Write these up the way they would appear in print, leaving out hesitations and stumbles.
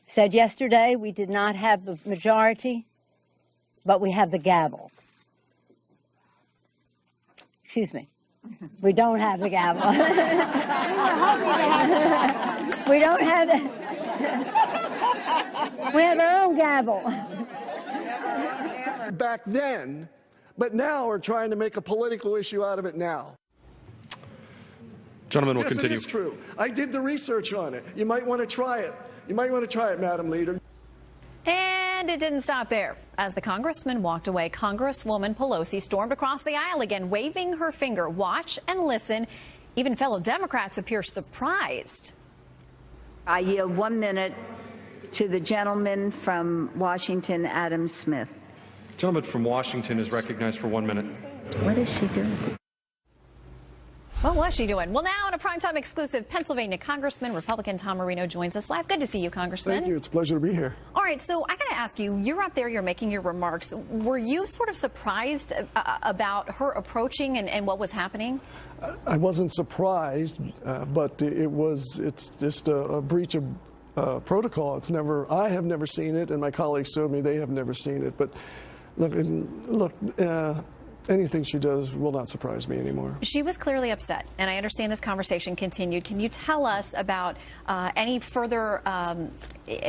said yesterday we did not have the majority, but we have the gavel. Excuse me. We don't have the gavel. We don't have it. We have our own gavel. Back then, but now we're trying to make a political issue out of it now. Gentlemen will yes, continue. It is true. I did the research on it. You might want to try it. You might want to try it, Madam Leader. And it didn't stop there. As the congressman walked away, Congresswoman Pelosi stormed across the aisle again, waving her finger. Watch and listen. Even fellow Democrats appear surprised. I yield 1 minute to the gentleman from Washington, Adam Smith. Gentleman from Washington is recognized for 1 minute. What is she doing? What was she doing? Well, now in a primetime exclusive, Pennsylvania Congressman Republican Tom Marino joins us live. Good to see you, Congressman. Thank you. It's a pleasure to be here. All right, so I got to ask you, you're up there, you're making your remarks. Were you sort of surprised about her approaching and what was happening? I wasn't surprised, but it's just a breach of protocol. I have never seen it, and my colleagues told me they have never seen it. But look. Anything she does will not surprise me anymore. She was clearly upset, and I understand this conversation continued. Can you tell us about any further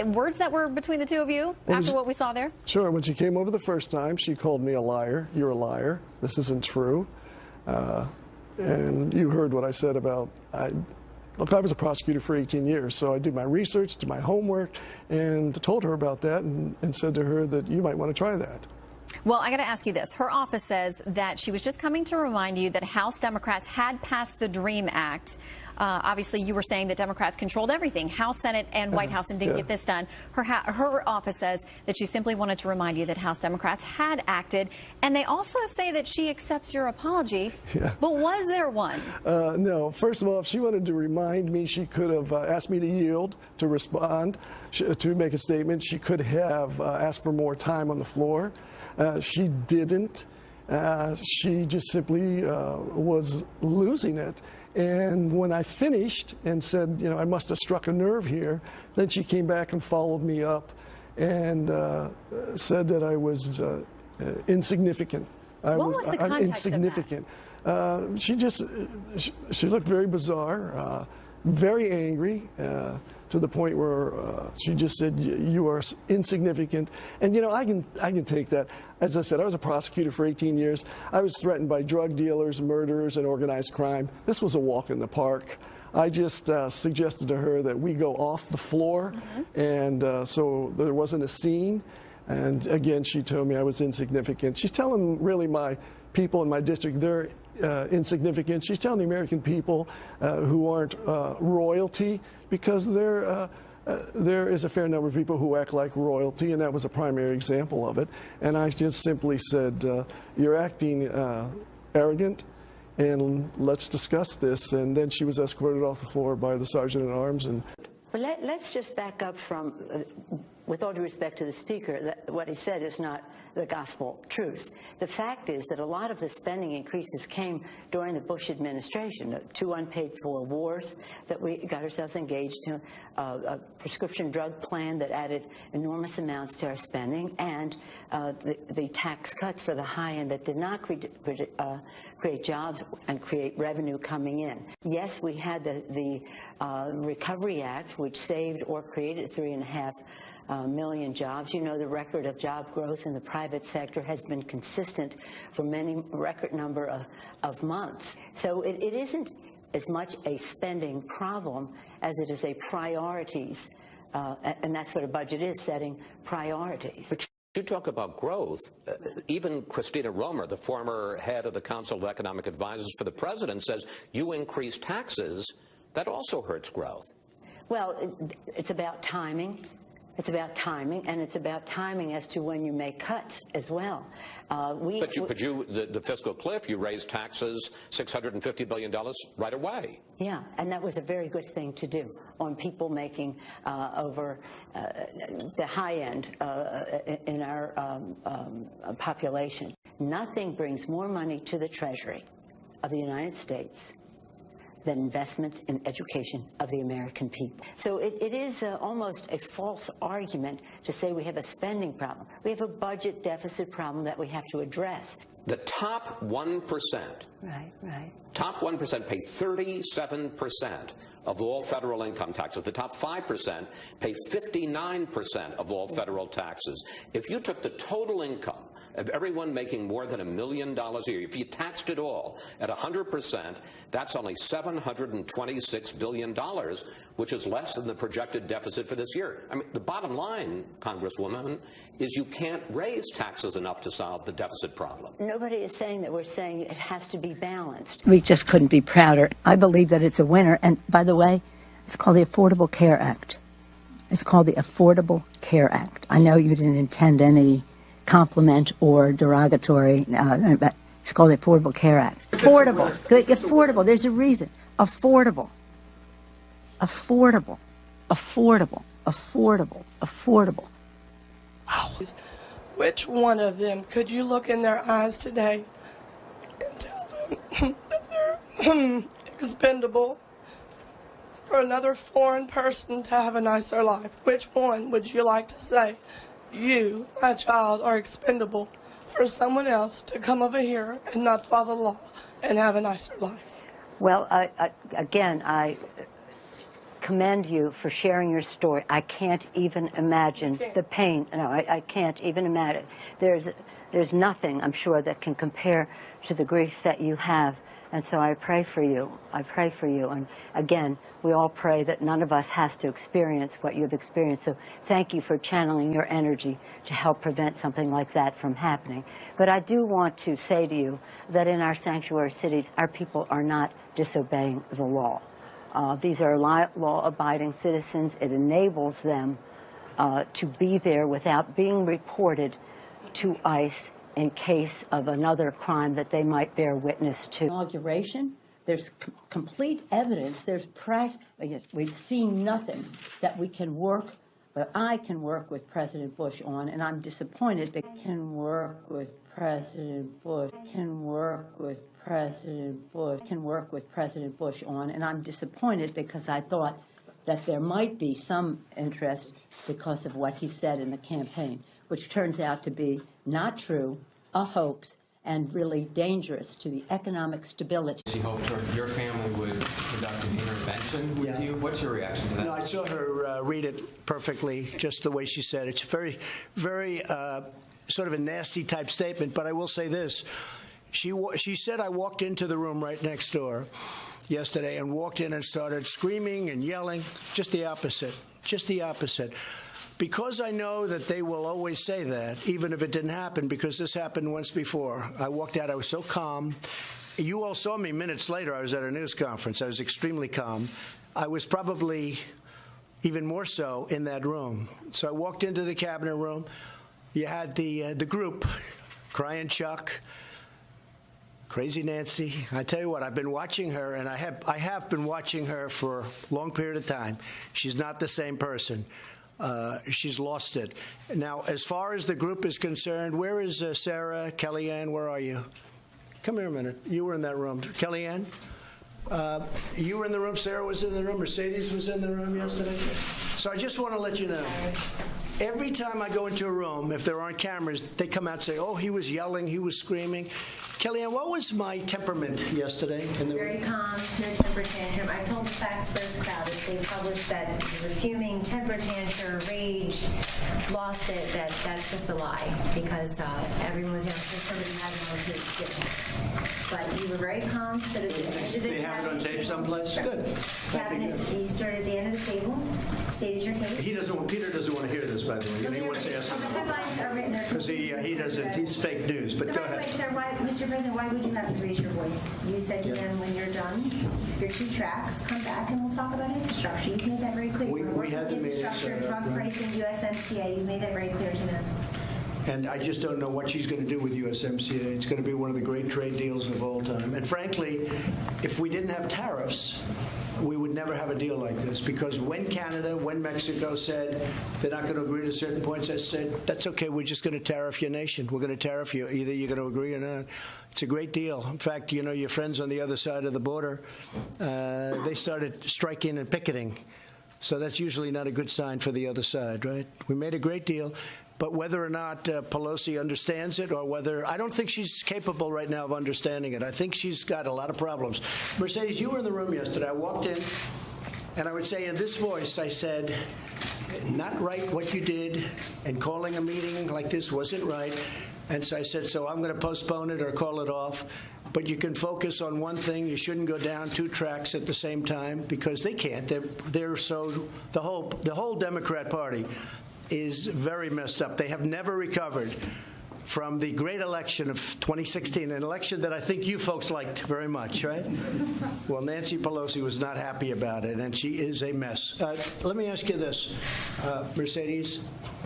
words that were between the two of you after what we saw there? Sure. When she came over the first time, she called me a liar. You're a liar. This isn't true. And you heard what I said about, look, I was a prosecutor for 18 years, so I did my research, did my homework, and told her about that and said to her that you might want to try that. Well, I got to ask you this. Her office says that she was just coming to remind you that House Democrats had passed the DREAM Act. Obviously, you were saying that Democrats controlled everything, House, Senate, and White House, and didn't get this done. Her office says that she simply wanted to remind you that House Democrats had acted. And they also say that she accepts your apology. Yeah. But was there one? No. First of all, if she wanted to remind me, she could have asked me to yield, to respond, to make a statement. She could have asked for more time on the floor. She didn't. She just simply was losing it. And when I finished and said, I must have struck a nerve here, then she came back and followed me up and said that I was insignificant. What was the context insignificant. Of that? She looked very bizarre, very angry, to the point where she just said, you are insignificant. And, I can take that. As I said, I was a prosecutor for 18 years. I was threatened by drug dealers, murderers, and organized crime. This was a walk in the park. I just suggested to her that we go off the floor, and so there wasn't a scene. And again, she told me I was insignificant. She's telling really my people in my district they're insignificant. She's telling the American people who aren't royalty, because there is a fair number of people who act like royalty, and that was a primary example of it. And I just simply said, you're acting arrogant, and let's discuss this. And then she was escorted off the floor by the sergeant-at-arms. But let's just back up from, with all due respect to the speaker, that what he said is not the gospel truth. The fact is that a lot of the spending increases came during the Bush administration, 2 unpaid-for wars that we got ourselves engaged in, a prescription drug plan that added enormous amounts to our spending, and the tax cuts for the high end that did not create jobs and create revenue coming in. Yes, we had the Recovery Act, which saved or created 3.5 million jobs. The record of job growth in the private sector has been consistent for many record number of months. So it isn't as much a spending problem as it is a priorities, and that's what a budget is, setting priorities. But you talk about growth. Even Christina Romer, the former head of the Council of Economic Advisors for the President, says you increase taxes, that also hurts growth. Well, it's about timing. It's about timing, and it's about timing as to when you make cuts as well. The fiscal cliff, you raised taxes $650 billion right away. Yeah, and that was a very good thing to do on people making over the high end in our population. Nothing brings more money to the Treasury of the United States than investment in education of the American people. So it is almost a false argument to say we have a spending problem. We have a budget deficit problem that we have to address. The top 1%, top 1% pay 37% of all federal income taxes. The top 5% pay 59% of all federal taxes. If you took the total income of everyone making more than $1 million a year, if you taxed it all at 100%, that's only $726 billion, which is less than the projected deficit for this year. I mean, the bottom line, Congresswoman, is you can't raise taxes enough to solve the deficit problem. Nobody is saying that. We're saying it has to be balanced. We just couldn't be prouder. I believe that it's a winner. And by the way, it's called the Affordable Care Act. It's called the Affordable Care Act. I know you didn't intend any compliment or derogatory, but it's called the Affordable Care Act. Affordable. Good. Affordable. There's a reason. Affordable. Affordable. Affordable. Affordable. Affordable. Wow. Which one of them could you look in their eyes today and tell them that they're expendable for another foreign person to have a nicer life? Which one would you like to say, you, my child, are expendable for someone else to come over here and not follow the law and have a nicer life? Well, again, I commend you for sharing your story. I can't even imagine the pain. No, I can't even imagine. There's nothing, I'm sure, that can compare to the grief that you have. And so I pray for you. I pray for you. And again, we all pray that none of us has to experience what you've experienced. So thank you for channeling your energy to help prevent something like that from happening. But I do want to say to you that in our sanctuary cities, our people are not disobeying the law. These are law-abiding citizens. It enables them to be there without being reported to ICE in case of another crime that they might bear witness to. Inauguration, there's complete evidence. We've seen nothing that we can work, but I can work with President Bush on, and I'm disappointed. I can work with President Bush. Can work with President Bush. Can work with President Bush on, and I'm disappointed because I thought that there might be some interest because of what he said in the campaign, which turns out to be not true, a hoax, and really dangerous to the economic stability. She hoped your family would conduct an intervention with you. What's your reaction to that? No, I saw her read it perfectly, just the way she said it. It's very, very sort of a nasty type statement, but I will say this. She said I walked into the room right next door yesterday and walked in and started screaming and yelling. Just the opposite. Just the opposite. Because I know that they will always say that, even if it didn't happen, because this happened once before. I walked out, I was so calm. You all saw me minutes later. I was at a news conference. I was extremely calm. I was probably even more so in that room. So I walked into the cabinet room. You had the group, Crying Chuck, Crazy Nancy. I tell you what, I've been watching her, and I have been watching her for a long period of time. She's not the same person. She's lost it. Now, as far as the group is concerned, where is Sarah, Kellyanne? Where are you? Come here a minute. You were in that room. Kellyanne? You were in the room. Sarah was in the room. Mercedes was in the room yesterday. So I just want to let you know, every time I go into a room, if there aren't cameras, they come out and say, oh, he was yelling, he was screaming. Kellyanne, what was my temperament yesterday? Very calm, no temper tantrum. I told the Facts First crowd if they published that the fuming, temper tantrum, rage, lost it, that's just a lie because everyone was somebody had it on tape. But you were very calm. So they have it on tape someplace? Good. Cabinet, you started at the end of the table, stated your case. Peter doesn't want to hear this, by the way. He wants to ask the headlines are written there. Because he doesn't, he's fake news. But go ahead. Sir, Mr. President, why would you have to raise your voice? You said to them when you're done, your 2 tracks, come back and we'll talk about infrastructure. You've made that very clear. We had the infrastructure, drug pricing, USMCA. You've made that very clear to them. And I just don't know what she's going to do with USMCA. It's going to be one of the great trade deals of all time. And frankly, if we didn't have tariffs, we would never have a deal like this, because when Canada, when Mexico said they're not going to agree to certain points, I said, that's okay, we're just going to tariff your nation. We're going to tariff you. Either you're going to agree or not. It's a great deal. In fact, you know, your friends on the other side of the border, they started striking and picketing. So that's usually not a good sign for the other side, right? We made a great deal. But whether or not Pelosi understands it, or whether, I don't think she's capable right now of understanding it. I think she's got a lot of problems. Mercedes, you were in the room yesterday. I walked in, and I would say in this voice, I said, not right what you did, and calling a meeting like this wasn't right. And so I said, so I'm going to postpone it or call it off. But you can focus on one thing. You shouldn't go down two tracks at the same time, because they can't. They're so, the whole Democrat Party is very messed up. They have never recovered from the great election of 2016, an election that I think you folks liked very much, right? Well, Nancy Pelosi was not happy about it, and she is a mess. Let me ask you this, Mercedes.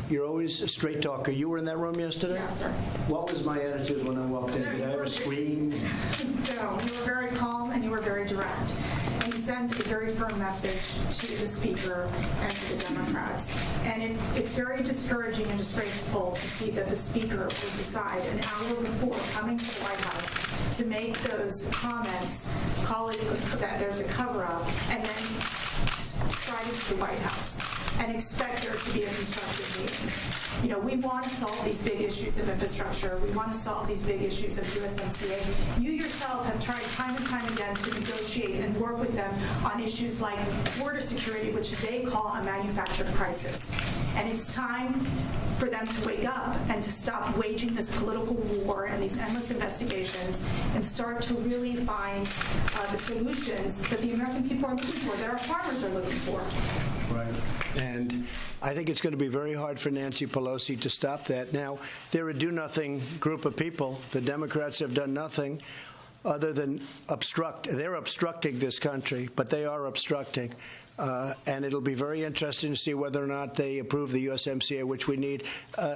You're always a straight talker. You were in that room yesterday? Yes, sir. What was my attitude when I walked in? Did I ever scream? No, you were very calm and you were very direct. And you sent a very firm message to the Speaker and to the Democrats. And it's very discouraging and disgraceful to see that the Speaker would decide an hour before coming to the White House to make those comments, call it that there's a cover-up, and then stride into the White House and expect there to be a constructive meeting. You know, we want to solve these big issues of infrastructure. We want to solve these big issues of USMCA. You yourself have tried time and time again to negotiate and work with them on issues like border security, which they call a manufactured crisis. And it's time for them to wake up and to stop waging this political war and these endless investigations and start to really find the solutions that the American people are looking for, that our farmers are looking for. Right. And I think it's going to be very hard for Nancy Pelosi to stop that. Now, they're a do-nothing group of people. The Democrats have done nothing other than obstruct. They're obstructing this country, but they are obstructing. And it'll be very interesting to see whether or not they approve the USMCA, which we need.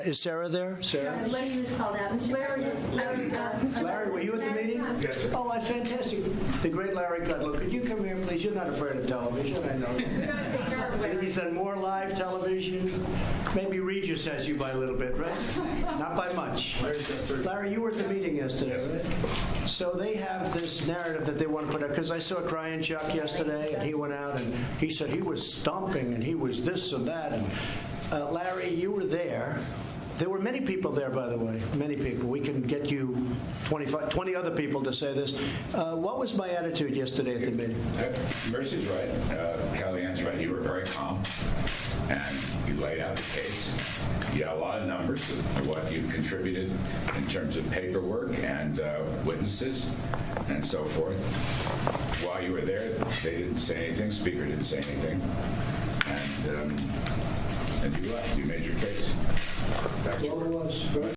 Is Sarah there? Sarah? Larry was called out. Larry, were you at the meeting? Yes, sir. Oh, fantastic. The great Larry Kudlow. Could you come here, please? You're not afraid of television, I know. We're going to take care of I think he's done more live television. Maybe Regis has you by a little bit, right? Not by much. Larry, you were at the meeting yesterday, right? So they have this narrative that they want to put out, because I saw Crying Chuck yesterday, and he went out and he said he was stomping and he was this and that. And Larry, you were there. There were many people there, by the way, many people. We can get you 20 other people to say this. What was my attitude yesterday at the meeting? Mercy's right. Kellyanne's right. You were very calm, and you laid out the case. You had a lot of numbers of what you've contributed in terms of paperwork and witnesses and so forth. While you were there, they didn't say anything. Speaker didn't say anything. And you left. You made your case. That's well, it was.